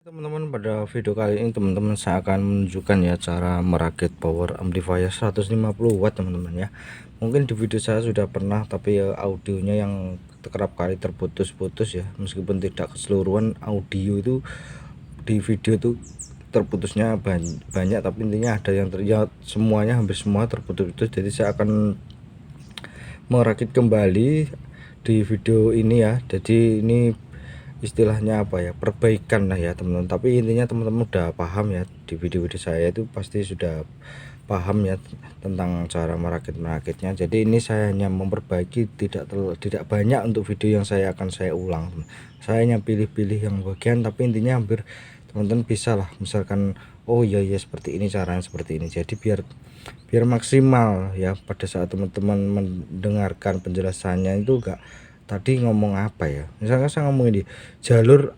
Teman-teman, pada video kali ini teman-teman saya akan menunjukkan ya cara merakit power amplifier 150 watt teman-teman ya. Mungkin di video saya sudah pernah, tapi ya audionya yang kerap kali terputus-putus ya. Meskipun tidak keseluruhan audio itu di video itu terputusnya banyak, tapi intinya ada yang terlihat, semuanya hampir semua terputus-putus. Jadi saya akan merakit kembali di video ini ya. Jadi ini istilahnya apa ya, perbaikan lah ya teman-teman, tapi intinya teman-teman udah paham ya, di video-video saya itu pasti sudah paham ya tentang cara merakitnya. Jadi ini saya hanya memperbaiki, tidak banyak untuk video yang saya ulang. Saya hanya pilih-pilih yang bagian, tapi intinya hampir teman-teman bisa lah, misalkan oh iya ya seperti ini, caranya seperti ini. Jadi biar maksimal ya pada saat teman-teman mendengarkan penjelasannya itu enggak. Tadi ngomong apa ya, misalkan saya ngomong ini jalur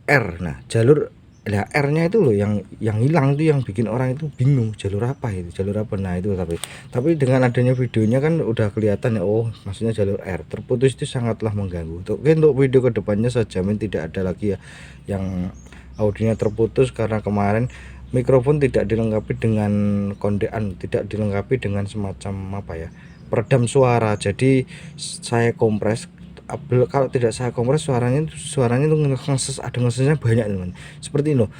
R, nah jalur R nya itu loh yang hilang, itu yang bikin orang itu bingung, jalur apa nah itu. Tapi dengan adanya videonya kan udah kelihatan ya, oh maksudnya jalur R. Terputus itu sangatlah mengganggu. Untuk video kedepannya saya jamin tidak ada lagi ya yang audionya terputus, karena kemarin mikrofon tidak dilengkapi dengan kondean, tidak dilengkapi dengan semacam apa ya, peredam suara. Jadi saya kompres, kalau tidak saya kompres suaranya itu ngeses, ada ngesesnya banyak teman, seperti ini loh.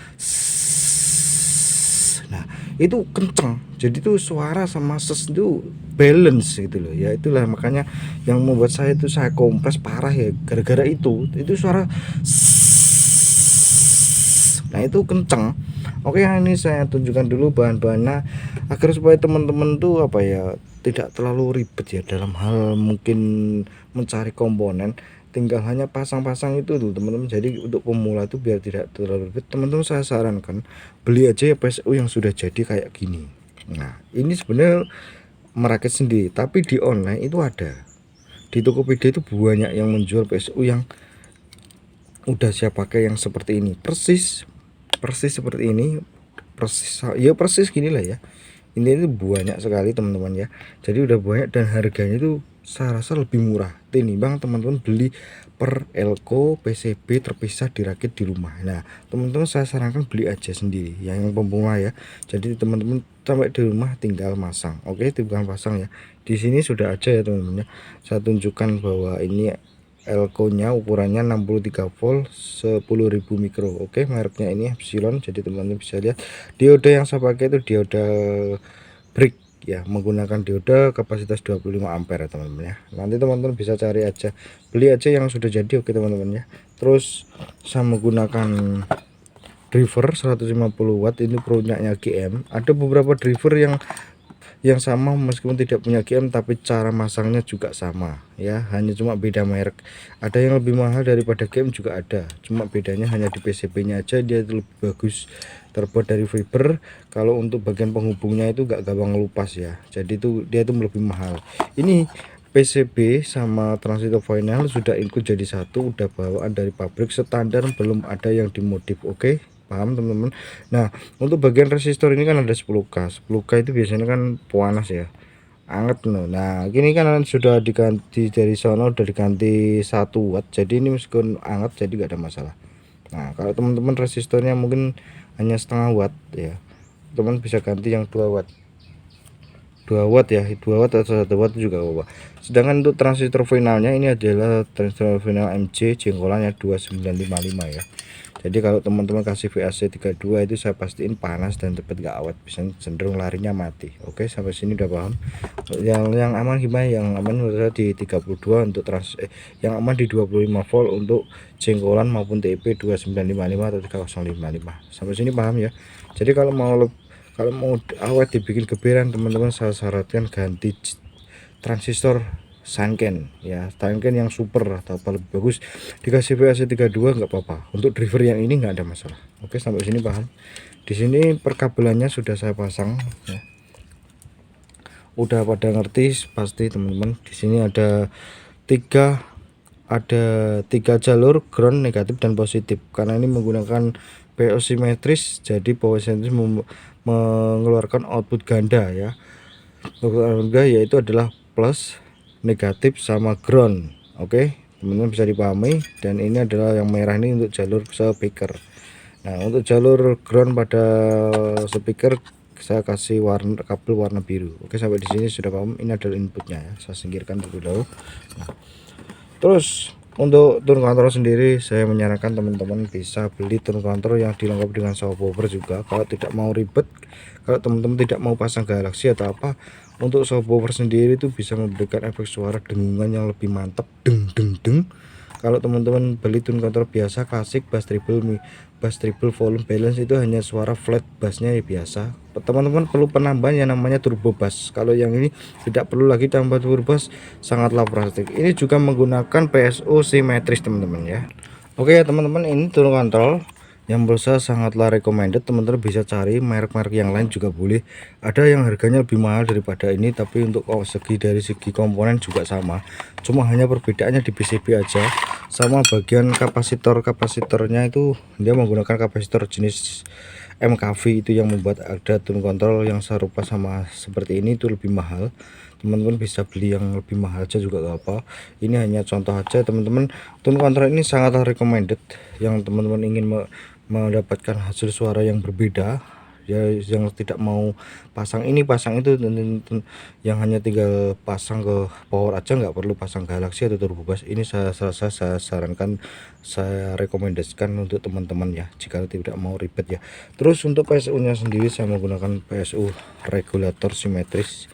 Nah itu kenceng, jadi tuh suara sama ses itu balance gitu loh ya. Itulah makanya yang membuat saya kompres parah ya, gara-gara itu suara. Nah itu kenceng. Oke, yang ini saya tunjukkan dulu bahan-bahannya agar supaya teman-teman tuh apa ya, tidak terlalu ribet ya dalam hal mungkin mencari komponen. Tinggal hanya pasang-pasang itu tuh teman-teman. Jadi untuk pemula tuh biar tidak terlalu ribet, teman-teman saya sarankan beli aja ya PSU yang sudah jadi kayak gini. Nah ini sebenarnya merakit sendiri, tapi di online itu ada, di Tokopedia itu banyak yang menjual PSU yang udah siap pakai, yang seperti ini, persis seperti ini, persis gini lah ya. Ini banyak sekali teman-teman ya, jadi udah banyak dan harganya itu saya rasa lebih murah bang teman-teman beli per elko PCB terpisah dirakit di rumah. Nah teman-teman saya sarankan beli aja sendiri yang pemula ya. Jadi teman-teman sampai di rumah tinggal masang. Oke, tinggal pasang ya. Di sini sudah aja ya teman-teman ya, saya tunjukkan bahwa ini elko nya ukurannya 63 volt 10.000 mikro. Oke, mereknya ini Epsilon. Jadi teman-teman bisa lihat dioda yang saya pakai itu dioda brick ya, menggunakan dioda kapasitas 25 ampere ya teman-teman ya. Nanti teman-teman bisa cari aja, beli aja yang sudah jadi. Oke teman-teman ya. Terus saya menggunakan driver 150 watt, ini punyanya GM. Ada beberapa driver yang sama meskipun tidak punya GM, tapi cara masangnya juga sama ya, hanya cuma beda merek. Ada yang lebih mahal daripada GM juga ada, cuma bedanya hanya di PCB nya aja, dia itu lebih bagus, terbuat dari fiber. Kalau untuk bagian penghubungnya itu gak gampang ngelupas ya, jadi itu dia itu lebih mahal. Ini PCB sama transistor final sudah ikut jadi satu, udah bawaan dari pabrik standar, belum ada yang dimodif. Oke, paham teman-teman. Nah untuk bagian resistor ini kan ada 10K. 10K itu biasanya kan panas ya, anget loh. Nah gini kan sudah diganti dari sono, udah diganti 1 watt, jadi ini meskipun anget jadi gak ada masalah. Nah kalau teman-teman resistornya mungkin hanya setengah watt ya, teman bisa ganti yang 2 watt 2 watt ya, 2 watt atau 1 watt juga apa. Sedangkan untuk transistor finalnya ini adalah transistor final MC jenggolannya 2955 ya. Jadi kalau teman-teman kasih VAC 32 itu saya pastiin panas dan cepat gak awet, bisa cenderung larinya mati. Oke, sampai sini udah paham. Yang aman gimana? Yang aman menurut di 32 untuk yang aman di 25 volt untuk jenggolan maupun TP 2955 atau 3055. Sampai sini paham ya. Jadi kalau mau awet dibikin geberan, teman-teman saya syaratkan ganti transistor Sanken ya, Sanken yang super atau lebih bagus, dikasih VAC 32 nggak apa-apa. Untuk driver yang ini nggak ada masalah. Oke, sampai sini paham. Di sini perkabelannya sudah saya pasang ya, udah pada ngerti pasti teman-teman. Di sini ada tiga jalur, ground, negatif dan positif. Karena ini menggunakan PO simetris, jadi PO simetris mengeluarkan output ganda ya. Output yaitu adalah plus, negatif sama ground. Oke teman-teman bisa dipahami. Dan ini adalah yang merah ini untuk jalur speaker. Nah untuk jalur ground pada speaker saya kasih kabel warna biru. Oke, sampai di sini sudah paham. Ini adalah inputnya ya, saya singkirkan terlebih dahulu. Nah, terus untuk turun kontrol sendiri saya menyarankan teman-teman bisa beli turun kontrol yang dilengkapi dengan subwoofer juga kalau tidak mau ribet. Kalau teman-teman tidak mau pasang Galaxy atau apa, untuk subwoofer sendiri itu bisa memberikan efek suara dengungan yang lebih mantap, deng deng deng. Kalau teman-teman beli tune control biasa klasik bass treble volume balance itu hanya suara flat bassnya ya biasa. Teman-teman perlu penambahan yang namanya turbo bass. Kalau yang ini tidak perlu lagi tambah turbo bass, sangatlah praktis. Ini juga menggunakan PSU simetris teman-teman ya. Oke ya teman-teman, ini tune control yang menurut saya sangatlah recommended. Teman-teman bisa cari merek-merek yang lain juga boleh, ada yang harganya lebih mahal daripada ini, tapi untuk dari segi komponen juga sama, cuma hanya perbedaannya di PCB aja. Sama bagian kapasitornya itu dia menggunakan kapasitor jenis MKV, itu yang membuat ada tune control yang serupa sama seperti ini itu lebih mahal. Teman-teman bisa beli yang lebih mahal aja juga gak apa. Ini hanya contoh aja teman-teman. Tune control ini sangatlah recommended yang teman-teman ingin mendapatkan hasil suara yang berbeda ya, yang tidak mau pasang ini pasang itu, yang hanya tinggal pasang ke power aja, nggak perlu pasang Galaxy atau turbo bass. Ini saya sarankan, saya rekomendasikan untuk teman-teman ya, jika tidak mau ribet ya. Terus untuk PSU nya sendiri saya menggunakan PSU regulator simetris,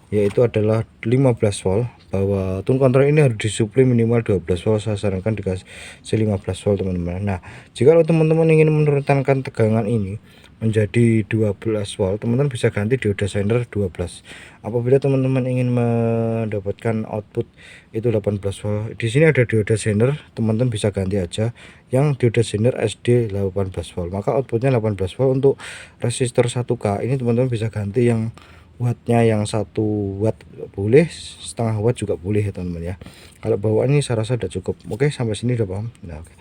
yaitu adalah 15 volt. Bahwa tune control ini harus disuplai minimal 12 volt, saya sarankan dikasih 15 volt teman-teman. Nah jika teman-teman ingin menurunkan tegangan ini menjadi 12 volt, teman-teman bisa ganti dioda sender 12. Apabila teman-teman ingin mendapatkan output itu 18 volt, di sini ada dioda sender, teman-teman bisa ganti aja yang dioda sender SD 18 volt, maka outputnya 18 volt. Untuk resistor 1K ini teman-teman bisa ganti yang wattnya yang 1 watt boleh, setengah watt juga boleh ya teman-teman ya. Kalau bawaan ini saya rasa sudah cukup. Oke, sampai sini udah paham. Nah, oke.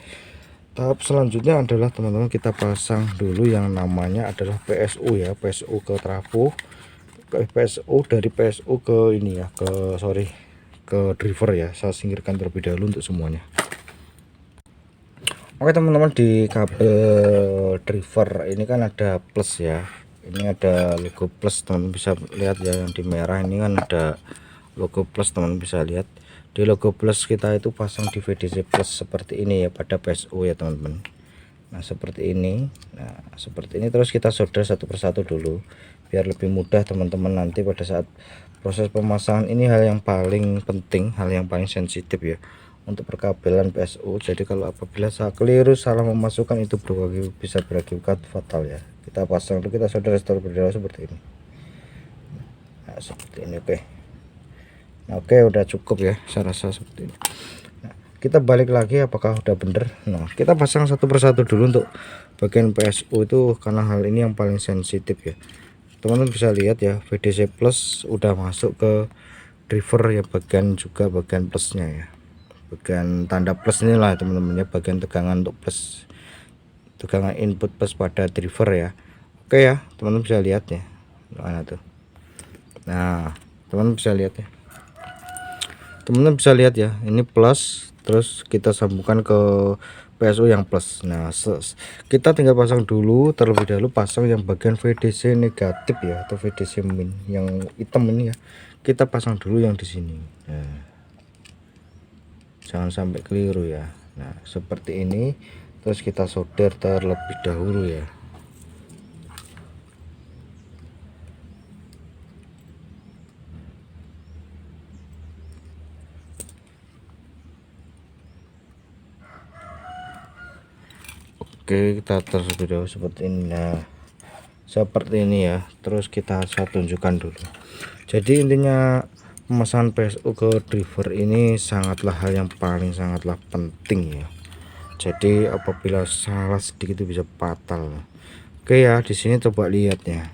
Tahap selanjutnya adalah teman-teman kita pasang dulu yang namanya adalah PSU ya, PSU ke trafo, ke PSU dari PSU ke ini ya, ke driver ya. Saya singkirkan terlebih dahulu untuk semuanya. Oke teman-teman, di kabel driver ini kan ada plus ya, ini ada logo plus, teman-teman bisa lihat ya, yang di merah ini kan ada logo plus, teman-teman bisa lihat. Di logo plus kita itu pasang di VDC plus seperti ini ya pada PSU ya teman-teman. Nah seperti ini, nah seperti ini, terus kita solder satu persatu dulu biar lebih mudah teman-teman nanti pada saat proses pemasangan. Ini hal yang paling penting, hal yang paling sensitif ya untuk perkabelan PSU. Jadi kalau apabila saya keliru salah memasukkan itu bisa berakibat fatal ya. Kita pasang dulu, kita solder berdua seperti ini. Nah seperti ini. Oke. Nah, oke, udah cukup ya, saya rasa seperti ini. Nah, kita balik lagi apakah udah bener. Nah kita pasang satu persatu dulu untuk bagian PSU itu, karena hal ini yang paling sensitif ya. Teman-teman bisa lihat ya, VDC plus udah masuk ke driver ya, bagian juga bagian plusnya ya, bagian tanda plus ini lah teman-teman ya, bagian tegangan untuk plus, tegangan input plus pada driver ya. Oke ya teman-teman bisa lihat ya, mana tuh. Nah teman-teman bisa lihat ya, teman-teman bisa lihat ya, ini plus, terus kita sambungkan ke PSU yang plus. Nah kita tinggal pasang dulu terlebih dahulu, pasang yang bagian VDC negatif ya, atau VDC min yang hitam ini ya, kita pasang dulu yang di sini. Nah, jangan sampai keliru ya. Nah seperti ini, terus kita solder terlebih dahulu ya. Oke, kita terlebih dahulu seperti ini. Nah seperti ini ya, terus saya tunjukkan dulu. Jadi intinya pemasangan PSU ke driver ini sangatlah hal yang sangatlah penting ya. Jadi apabila salah sedikit itu bisa fatal. Oke ya, di sini coba lihat ya.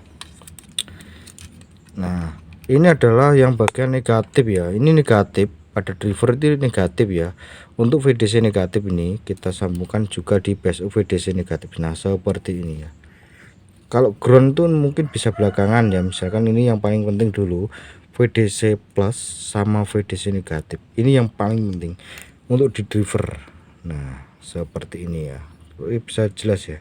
Nah ini adalah yang bagian negatif ya, ini negatif pada driver itu negatif ya. Untuk VDC negatif ini kita sambungkan juga di PSU VDC negatif. Nah seperti ini ya. Kalau ground tuh mungkin bisa belakangan ya, misalkan ini yang paling penting dulu, VDC plus sama VDC negatif, ini yang paling penting untuk di driver. Nah seperti ini ya, bisa jelas ya.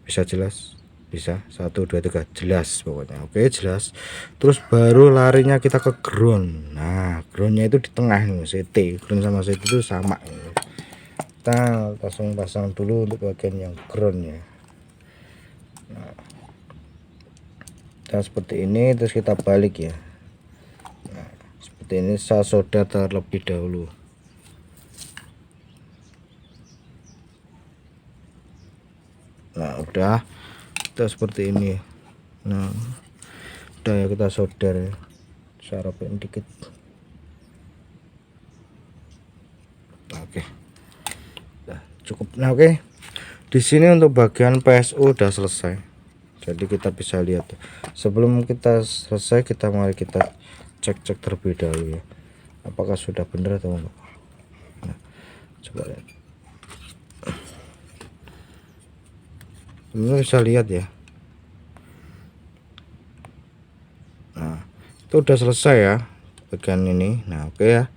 Bisa jelas? Bisa, 1 2 3 jelas pokoknya. Oke, jelas. Terus baru larinya kita ke ground. Nah, groundnya itu di tengah nih, CT. Ground sama CT itu sama. Kita langsung pasang dulu untuk bagian yang groundnya. Nah, seperti ini, terus kita balik ya. Nah, seperti ini saya solder terlebih dahulu. Nah, udah kita seperti ini. Nah, udah ya, kita solder ya. Saya rapiin dikit. Oke. Nah, cukup. Nah, oke. Di sini untuk bagian PSU udah selesai. Jadi kita bisa lihat. Sebelum kita selesai, mari kita cek terlebih dahulu ya. Apakah sudah benar atau enggak. Nah, coba lihat. Teman bisa lihat ya. Nah, itu udah selesai ya bagian ini. Nah, oke ya.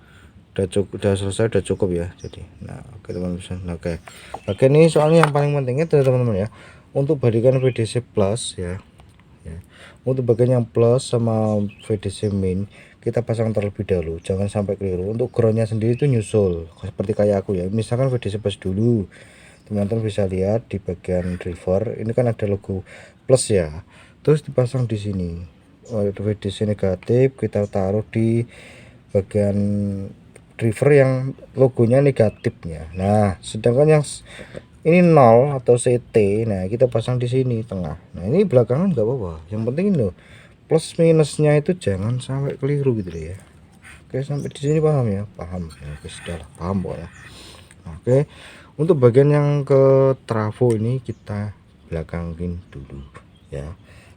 Udah selesai, udah cukup ya. Jadi, nah, oke teman-teman bisa. Nah, oke. Bagian ini soalnya yang paling pentingnya teman-teman ya. Untuk badikan VDC plus ya. Untuk bagian yang plus sama VDC min kita pasang terlebih dahulu, jangan sampai keliru. Untuk groundnya sendiri itu nyusul seperti kayak aku ya. Misalkan VDC plus dulu, teman-teman bisa lihat di bagian driver ini kan ada logo plus ya, terus dipasang di sini. VDC negatif kita taruh di bagian driver yang logonya negatifnya. Nah, sedangkan yang ini 0 atau CT, nah kita pasang di sini tengah. Nah, ini belakangan nggak apa-apa, yang penting ini loh, plus minusnya itu jangan sampai keliru gitu ya. Oke, sampai di sini paham ya? Paham ya, oke, sudah lah, paham pokoknya. Oke, untuk bagian yang ke trafo ini kita belakangin dulu ya.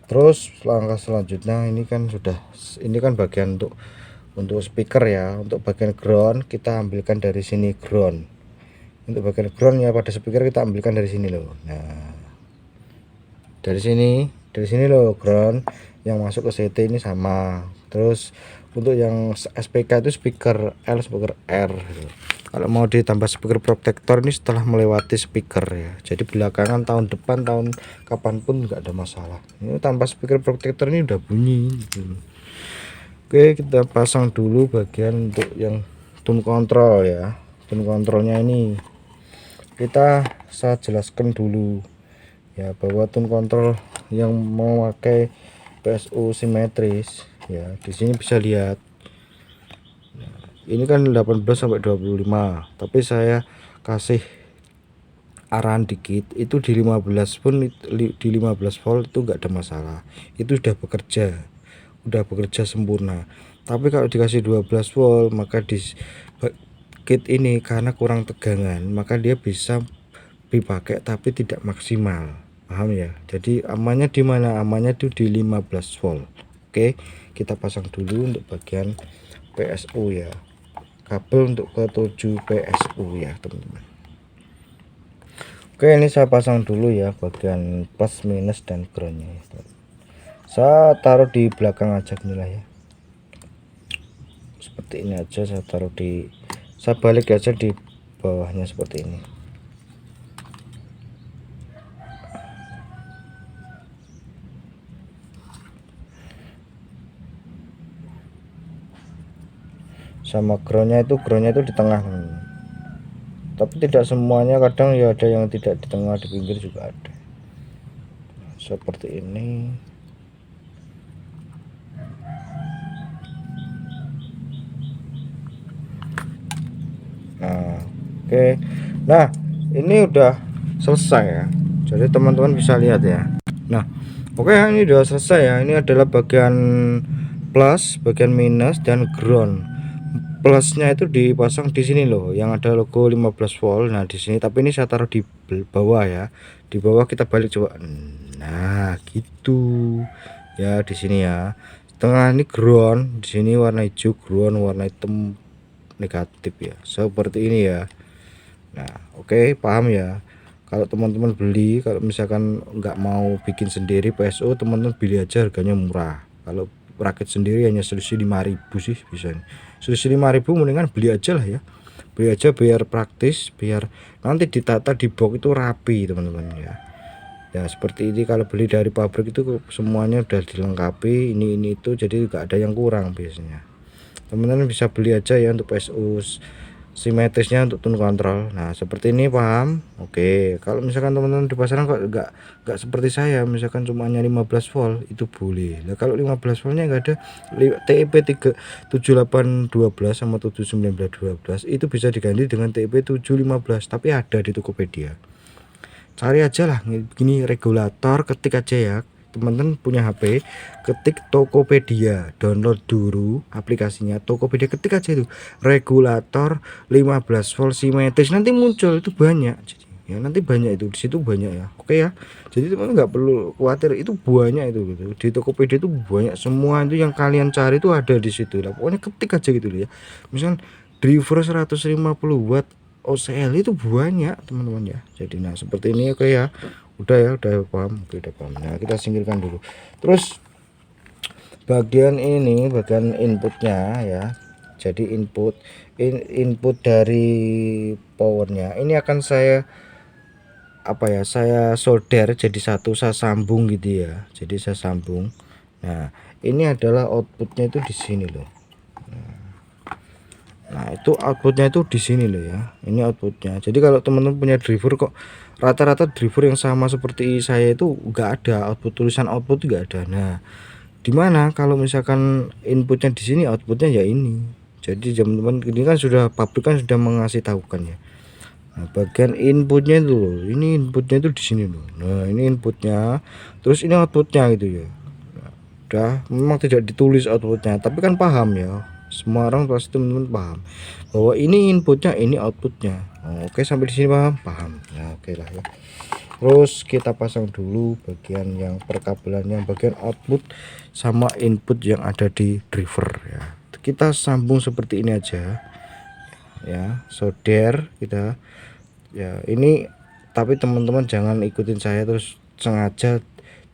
Terus langkah selanjutnya ini kan bagian untuk speaker ya. Untuk bagian ground kita ambilkan dari sini ground. Untuk bagian ground ya pada speaker kita ambilkan dari sini loh. Nah, dari sini loh ground yang masuk ke CT ini sama. Terus untuk yang SPK itu speaker L, speaker R gitu. Kalau mau ditambah speaker protector ini setelah melewati speaker ya. Jadi belakangan tahun depan, tahun kapanpun nggak ada masalah. Ini tanpa speaker protector ini udah bunyi gitu. Oke, kita pasang dulu bagian untuk yang tune control ya. Tune controlnya ini saya jelaskan dulu ya, bahwa tune control yang memakai PSU simetris ya. Di sini bisa lihat. Ini kan 18 sampai 25, tapi saya kasih arahan dikit, itu di 15 pun, di 15 volt itu enggak ada masalah, itu sudah bekerja sempurna. Tapi kalau dikasih 12 volt, maka di kit ini karena kurang tegangan, maka dia bisa dipakai tapi tidak maksimal, paham ya. Jadi amannya di mana? Amannya itu di 15 volt. Oke, kita pasang dulu untuk bagian PSU ya, kabel untuk ke 7 PSU ya teman-teman. Oke, ini saya pasang dulu ya bagian plus minus dan groundnya ya. Saya taruh di belakang aja inilah ya, seperti ini aja. Saya balik aja di bawahnya seperti ini. Sama groundnya itu di tengah, tapi tidak semuanya, kadang ya ada yang tidak di tengah, di pinggir juga ada. Seperti ini. Nah, oke. Nah, ini udah selesai ya, jadi teman-teman bisa lihat ya. Nah, oke, ini udah selesai ya. Ini adalah bagian plus, bagian minus, dan ground. Plusnya itu dipasang di sini loh, yang ada logo 15 volt. Nah, di sini, tapi ini saya taruh di bawah ya. Di bawah kita balik coba. Nah, gitu. Ya, di sini ya. Tengah ini ground, di sini warna hijau ground, warna hitam negatif ya. Seperti ini ya. Nah, oke, paham ya. Kalau teman-teman beli, kalau misalkan nggak mau bikin sendiri PSU, teman-teman beli aja, harganya murah. Kalau rakit sendiri hanya selisih 5.000 sih bisa. Selisih 5.000, mendingan beli aja lah ya. Beli aja biar praktis, biar nanti ditata di box itu rapi teman-teman ya. Ya seperti ini, kalau beli dari pabrik itu semuanya udah dilengkapi ini itu, jadi nggak ada yang kurang biasanya. Teman-teman bisa beli aja ya untuk PSU simetrisnya untuk tune kontrol. Nah seperti ini, paham? Oke, kalau misalkan teman-teman di pasaran kok nggak seperti saya, misalkan cuma hanya 15 volt, itu boleh. Nah kalau 15 voltnya nggak ada, TEP 37812 sama 71912 itu bisa diganti dengan TEP 715, tapi ada di Tokopedia. Cari aja lah gini regulator, ketik aja ya, teman-teman punya HP, ketik Tokopedia, download dulu aplikasinya Tokopedia, ketik aja itu regulator 15 volt simetris, nanti muncul itu banyak. Jadi ya nanti banyak itu, di situ banyak ya. Oke ya, jadi teman nggak perlu khawatir, itu banyak itu gitu. Di Tokopedia itu banyak, semua itu yang kalian cari itu ada di situ lah. Pokoknya ketik aja gitu ya, misal driver 150 watt OCL itu banyak teman-teman ya. Jadi nah seperti ini, oke ya, udah paham. Oke, udah paham. Nah kita singkirkan dulu. Terus bagian ini bagian inputnya ya, jadi input dari powernya ini akan saya saya solder jadi satu, saya sambung gitu ya, jadi saya sambung. Nah ini adalah outputnya itu di sini loh. Nah itu outputnya itu di sini loh ya, ini outputnya. Jadi kalau teman-teman punya driver kok rata-rata driver yang sama seperti saya itu nggak ada output, tulisan output nggak ada. Nah dimana kalau misalkan inputnya di sini, outputnya ya ini. Jadi teman-teman ini kan sudah pabrik kan sudah mengasih tahu kan ya. Nah bagian inputnya itu loh, ini inputnya itu di sini loh. Nah ini inputnya, terus ini outputnya gitu ya. Udah, memang tidak ditulis outputnya, tapi kan paham ya, semua orang pasti teman-teman paham bahwa ini inputnya, ini outputnya. Oke sampai di sini paham ya, oke lah ya. Terus kita pasang dulu bagian yang perkabelan, yang bagian output sama input yang ada di driver ya, kita sambung seperti ini aja ya, solder kita ya ini. Tapi teman-teman jangan ikutin saya terus sengaja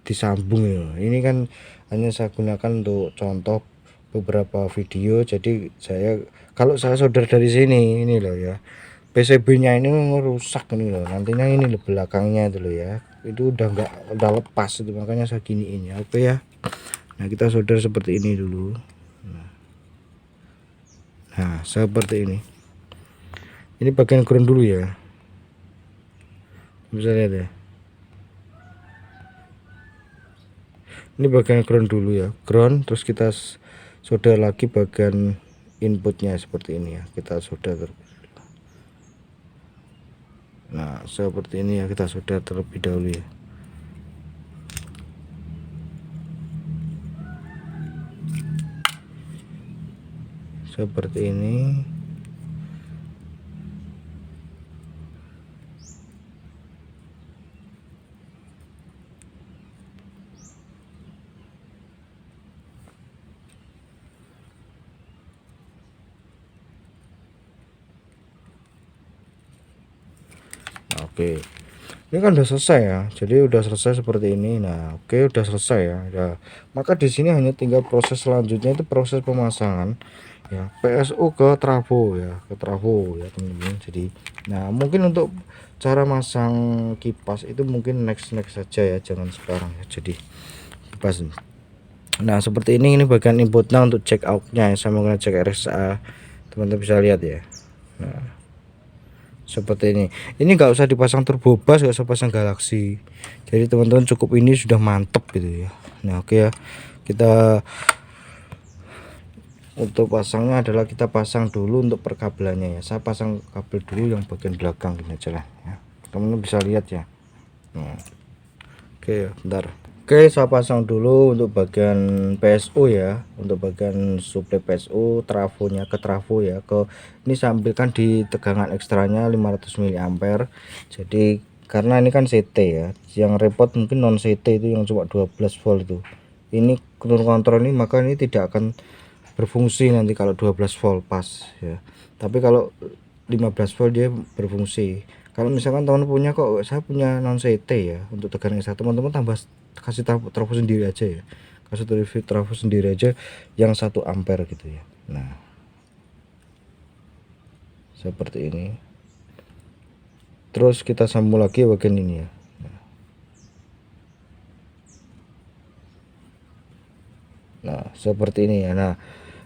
disambung ya, ini kan hanya saya gunakan untuk contoh beberapa video. Jadi saya kalau saya solder dari sini ini loh ya, PCB nya ini rusak ini loh, nantinya ini loh belakangnya itu loh ya, itu udah lepas itu, makanya saya giniin ya. Oke ya, nah kita solder seperti ini dulu. Nah seperti ini bagian ground dulu ya, bisa lihat ya, ini bagian ground dulu ya, ground. Terus kita solder lagi bagian inputnya seperti ini ya, kita solder. Nah seperti ini ya, kita solder terlebih dahulu ya. Seperti ini. Oke, ini kan udah selesai ya, jadi udah selesai seperti ini. Nah oke, udah selesai ya, ya. Maka di sini hanya tinggal proses selanjutnya, itu proses pemasangan ya, PSU ke trafo ya, ya teman-teman. Jadi nah mungkin untuk cara masang kipas itu mungkin next saja ya, jangan sekarang ya. Jadi kipas, nah seperti ini bagian inputnya untuk check outnya ya, saya menggunakan cek RSA, teman-teman bisa lihat ya. Nah seperti ini nggak usah dipasang turbo bus, nggak usah pasang galaksi, jadi teman-teman cukup ini sudah mantep gitu ya. Nah oke ya, kita untuk pasangnya adalah kita pasang dulu untuk perkabelannya ya, saya pasang kabel dulu yang bagian belakang ini aja lah ya, teman-teman bisa lihat ya. Nah, oke bentar. Oke saya pasang dulu untuk bagian PSU ya, untuk bagian suplai PSU trafonya ke trafo ya, ke ini saya ambilkan di tegangan ekstranya 500 mA. Jadi karena ini kan CT ya, yang repot mungkin non CT itu yang cuma 12 volt itu, ini tune kontrol ini, maka ini tidak akan berfungsi nanti kalau 12 volt pas ya, tapi kalau 15 volt dia berfungsi. Kalau misalkan teman punya, kok saya punya non CT ya, untuk tegangan ekstra, teman-teman tambah kasih trafo sendiri aja ya, kasih trafo sendiri aja yang 1 ampere gitu ya. Nah seperti ini, terus kita sambung lagi bagian ini ya. Nah seperti ini ya. Nah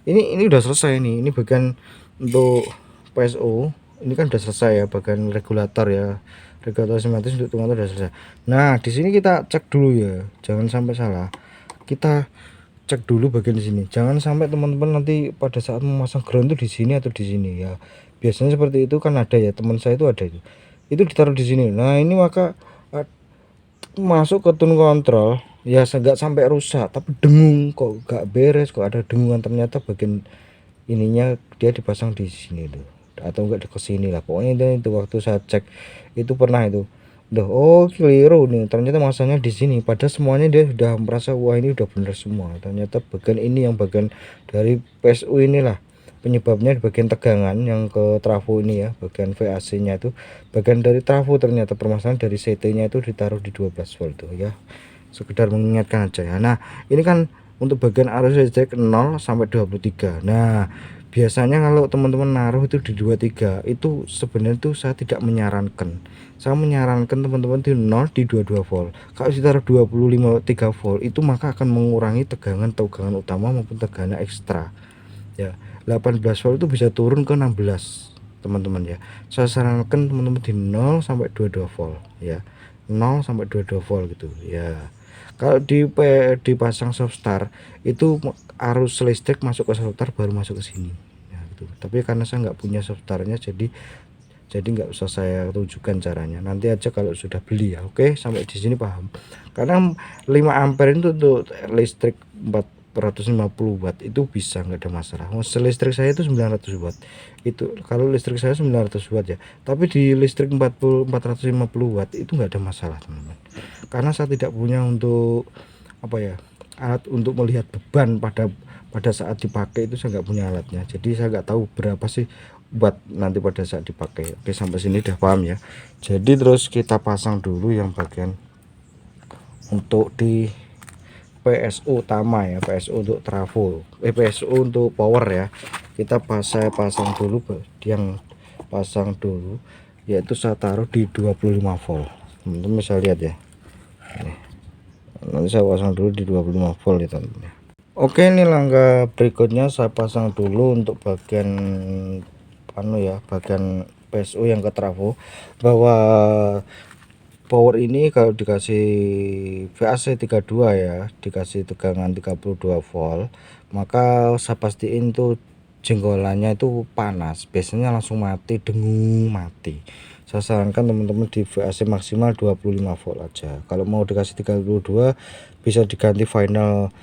ini udah selesai nih, ini bagian untuk PSO ini kan udah selesai ya, bagian regulator ya, regulator otomatis untuk tunggal udah selesai. Nah di sini kita cek dulu ya, jangan sampai salah, kita cek dulu bagian di sini, jangan sampai teman-teman nanti pada saat memasang ground itu di sini atau di sini ya. Biasanya seperti itu kan, ada ya, teman saya itu ada itu ditaruh di sini. Nah ini maka masuk ke tune kontrol ya, nggak sampai rusak tapi dengung, kok nggak beres, kok ada dengungan, ternyata bagian ininya dia dipasang di sini tuh, atau enggak ke sini lah pokoknya. Itu waktu saya cek itu pernah itu udah, oh keliru nih, ternyata masanya di sini, padahal semuanya dia sudah merasa wah ini udah bener semua, ternyata bagian ini yang bagian dari PSU inilah penyebabnya di bagian tegangan yang ke trafo ini ya, bagian VAC nya itu bagian dari trafo, ternyata permasalahan dari CT nya itu ditaruh di 12 volt tuh ya, sekedar mengingatkan aja ya. Nah ini kan untuk bagian arus listrik 0 sampai 23. Nah biasanya kalau teman-teman naruh itu di 23 itu sebenarnya tuh saya tidak menyarankan, saya menyarankan teman-teman di 0 di 22 volt. Kalau ditaruh 25 3 volt itu maka akan mengurangi tegangan utama maupun tegangan ekstra ya. 18 volt itu bisa turun ke 16 teman-teman ya. Saya sarankan teman-teman di 0 sampai 22 volt ya, 0 sampai 22 volt gitu ya. Kalau dipasang softstar itu arus listrik masuk ke softstar baru masuk ke sini ya, gitu. Tapi karena saya nggak punya softstarnya, jadi nggak usah saya tunjukkan caranya, nanti aja kalau sudah beli ya. Oke sampai di sini paham? Karena 5 ampere itu untuk listrik 450 watt itu bisa, nggak ada masalah. Listrik saya itu 900 watt itu, kalau listrik saya 900 watt ya, tapi di listrik 450 watt itu nggak ada masalah teman-teman, karena saya tidak punya untuk apa ya, alat untuk melihat beban pada saat dipakai itu, saya nggak punya alatnya, jadi saya nggak tahu berapa sih watt nanti pada saat dipakai. Oke sampai sini udah paham ya. Jadi terus kita pasang dulu yang bagian untuk di PSU utama ya, PSU untuk trafo, PSU untuk power ya. Saya pasang dulu, yang pasang dulu yaitu saya taruh di 25 volt, teman-teman bisa lihat ya. Nanti saya pasang dulu di 25 volt ya teman-teman. Oke ini langkah berikutnya, saya pasang dulu untuk bagian bagian PSU yang ke trafo, bahwa power ini kalau dikasih VAC 32 ya, dikasih tegangan 32 volt, maka saya pastiin tuh jenggolannya itu panas, biasanya langsung mati, dengung mati. Saya sarankan teman-teman di VAC maksimal 25 volt aja. Kalau mau dikasih 32 bisa diganti final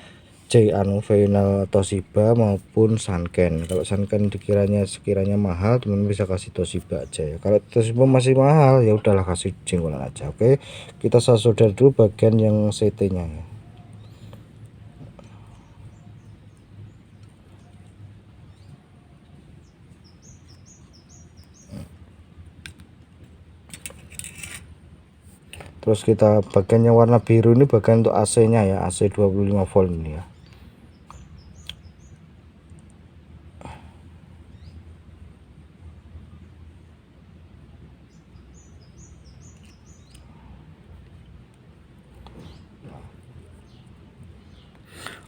final Toshiba maupun Sanken. Kalau Sanken sekiranya mahal, teman bisa kasih Toshiba aja ya. Kalau Toshiba masih mahal ya udahlah kasih jenggolan aja. Oke kita solder dulu bagian yang CT nya ya. Terus kita bagian yang warna biru ini bagian untuk AC nya ya, AC 25 volt ini ya.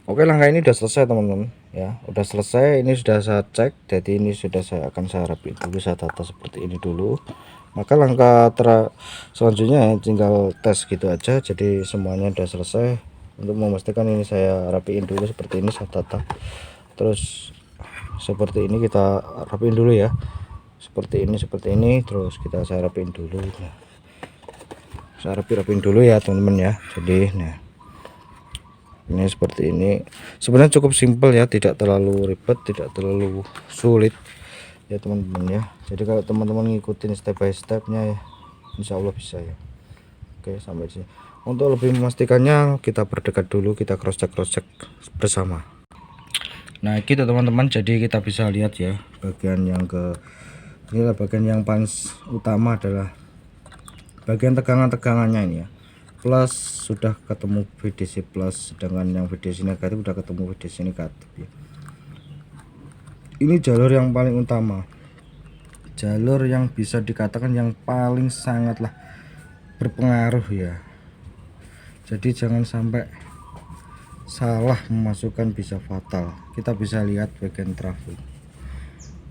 Oke langkah ini udah selesai teman-teman ya, udah selesai, ini sudah saya cek, jadi ini sudah saya rapiin dulu, saya tata seperti ini dulu. Maka langkah selanjutnya ya, tinggal tes gitu aja, jadi semuanya udah selesai. Untuk memastikan ini saya rapiin dulu seperti ini, saya tata, terus seperti ini kita rapiin dulu ya, seperti ini terus saya rapiin dulu. Nah, saya rapiin dulu ya teman-teman ya. Jadi nah ini seperti ini, sebenarnya cukup simpel ya, tidak terlalu ribet, tidak terlalu sulit ya teman-teman ya. Jadi kalau teman-teman ngikutin step by stepnya ya, insya Allah bisa ya. Oke sampai sini. Untuk lebih memastikannya kita berdekat dulu, kita cross check bersama. Nah gitu teman-teman, jadi kita bisa lihat ya bagian yang inilah bagian yang paling utama adalah bagian tegangannya ini ya, plus sudah ketemu VDC plus, sedangkan yang VDC negatif udah ketemu VDC negatif ya. Ini jalur yang paling utama, jalur yang bisa dikatakan yang paling sangatlah berpengaruh ya. Jadi jangan sampai salah memasukkan bisa fatal. Kita bisa lihat bagian trafo.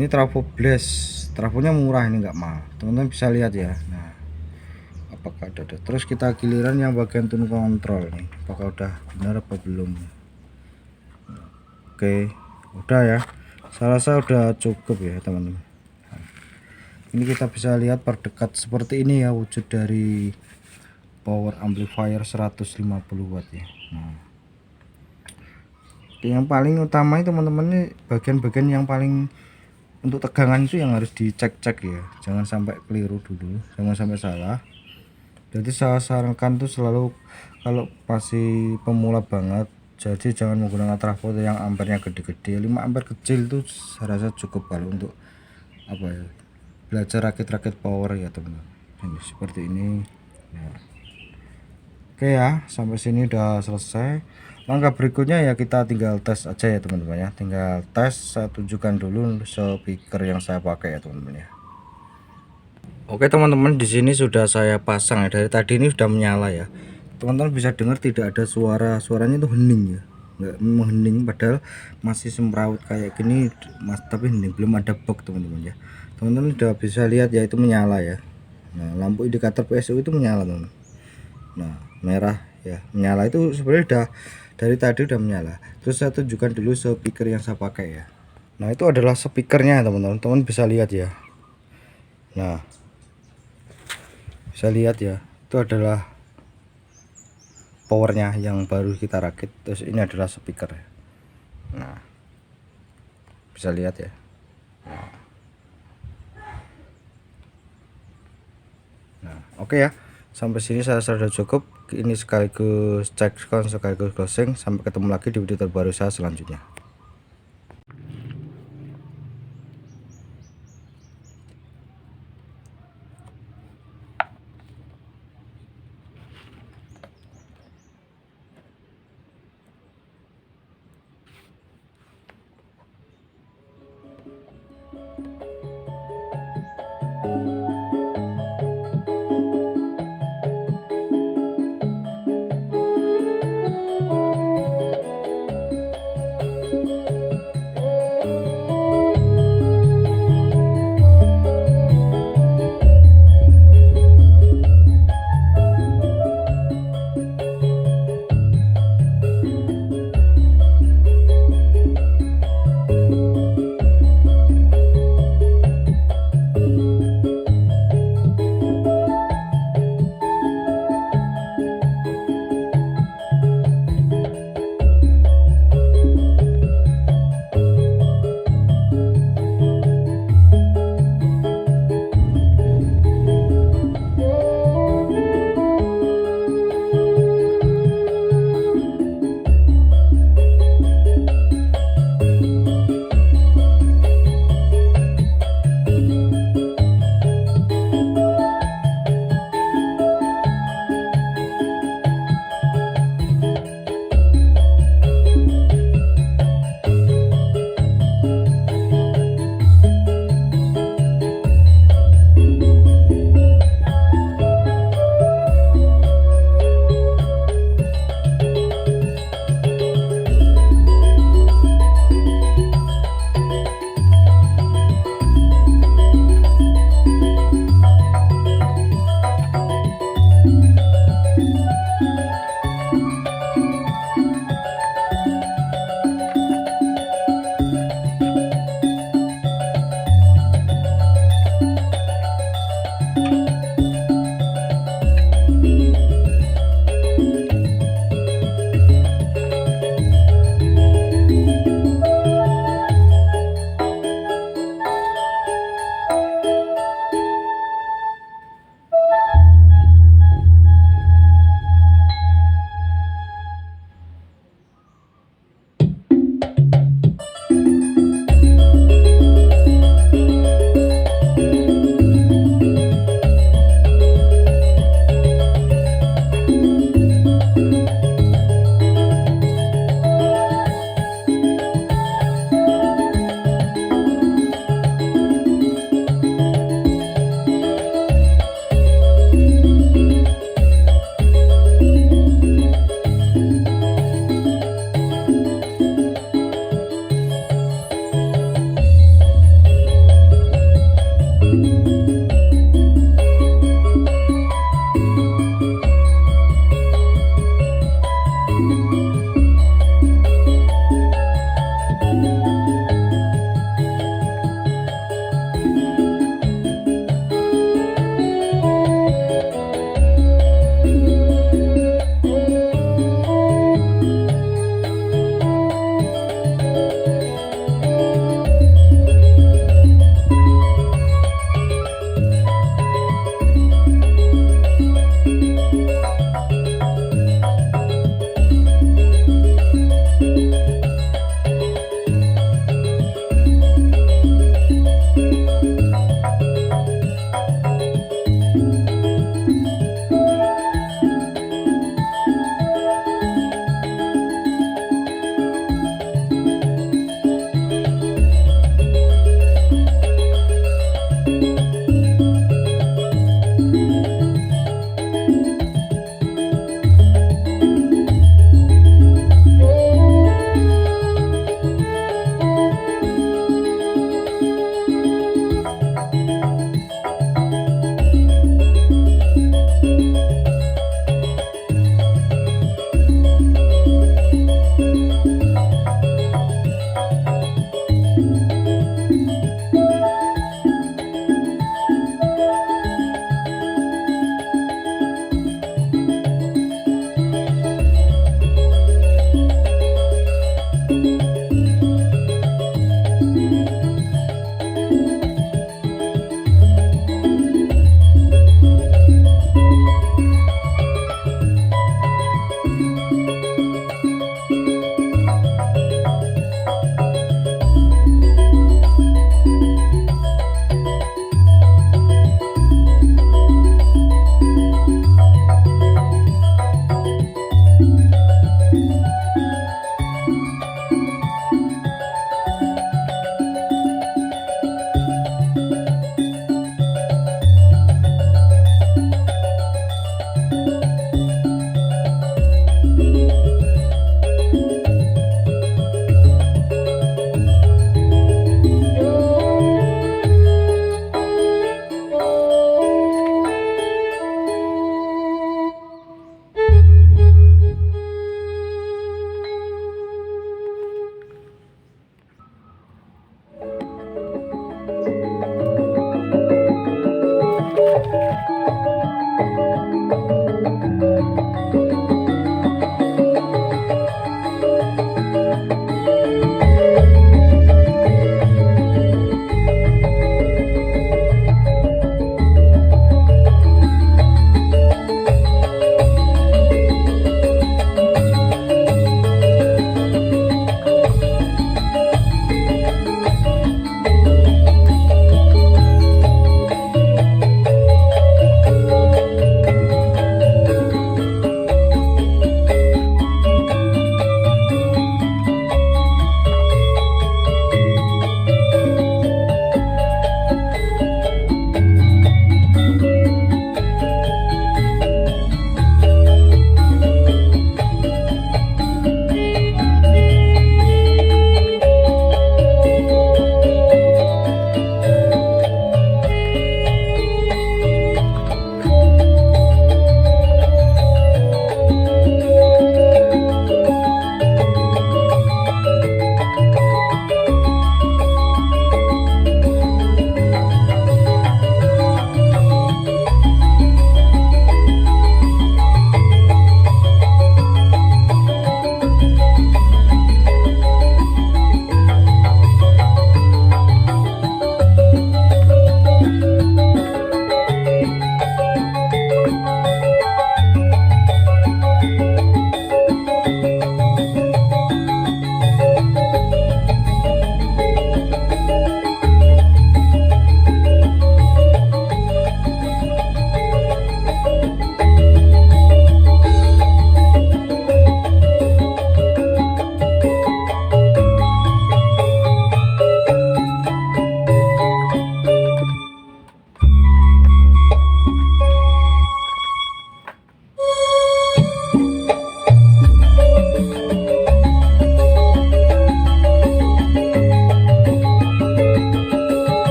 Ini trafo blast, trafonya murah, ini enggak mahal. Teman-teman bisa lihat ya. Nah, apakah ada? Terus kita giliran yang bagian tune kontrol nih, apakah udah benar apa belum? Oke, udah ya. Saya rasa udah cukup ya teman-teman. Ini kita bisa lihat perdekat seperti ini ya wujud dari power amplifier 150 watt ya. Nah, yang paling utama itu teman-teman, ini bagian-bagian yang paling untuk tegangan itu yang harus dicek-cek ya, jangan sampai keliru dulu, jangan sampai salah. Jadi saya sarankan tuh selalu kalau masih pemula banget, jadi jangan menggunakan trafo yang ampernya gede-gede. 5 ampere kecil tuh saya rasa cukup kalau untuk apa ya, belajar rakit-rakit power ya teman-teman. Ini seperti ini ya. Oke ya, sampai sini udah selesai. Langkah berikutnya ya kita tinggal tes aja ya teman-teman ya, tinggal tes. Saya tunjukkan dulu speaker yang saya pakai ya teman-teman ya. Oke teman-teman, di sini sudah saya pasang ya, dari tadi ini sudah menyala ya. Teman-teman bisa dengar tidak ada suaranya itu hening ya, nggak menghening, padahal masih semrawut kayak gini mas, tapi hening, belum ada box teman-teman ya. Teman-teman sudah bisa lihat ya, itu menyala ya. Nah, lampu indikator PSU itu menyala teman-teman. Nah, merah ya, menyala itu sebenarnya udah dari tadi udah menyala. Terus saya tunjukkan dulu speaker yang saya pakai ya. Nah, itu adalah speakernya teman-teman, teman bisa lihat ya. Nah, bisa lihat ya, itu adalah powernya yang baru kita rakit. Terus ini adalah speaker ya. Nah, bisa lihat ya. Nah, oke ya, sampai sini saya sudah cukup. Ini sekaligus cek sekaligus closing. Sampai ketemu lagi di video terbaru saya selanjutnya.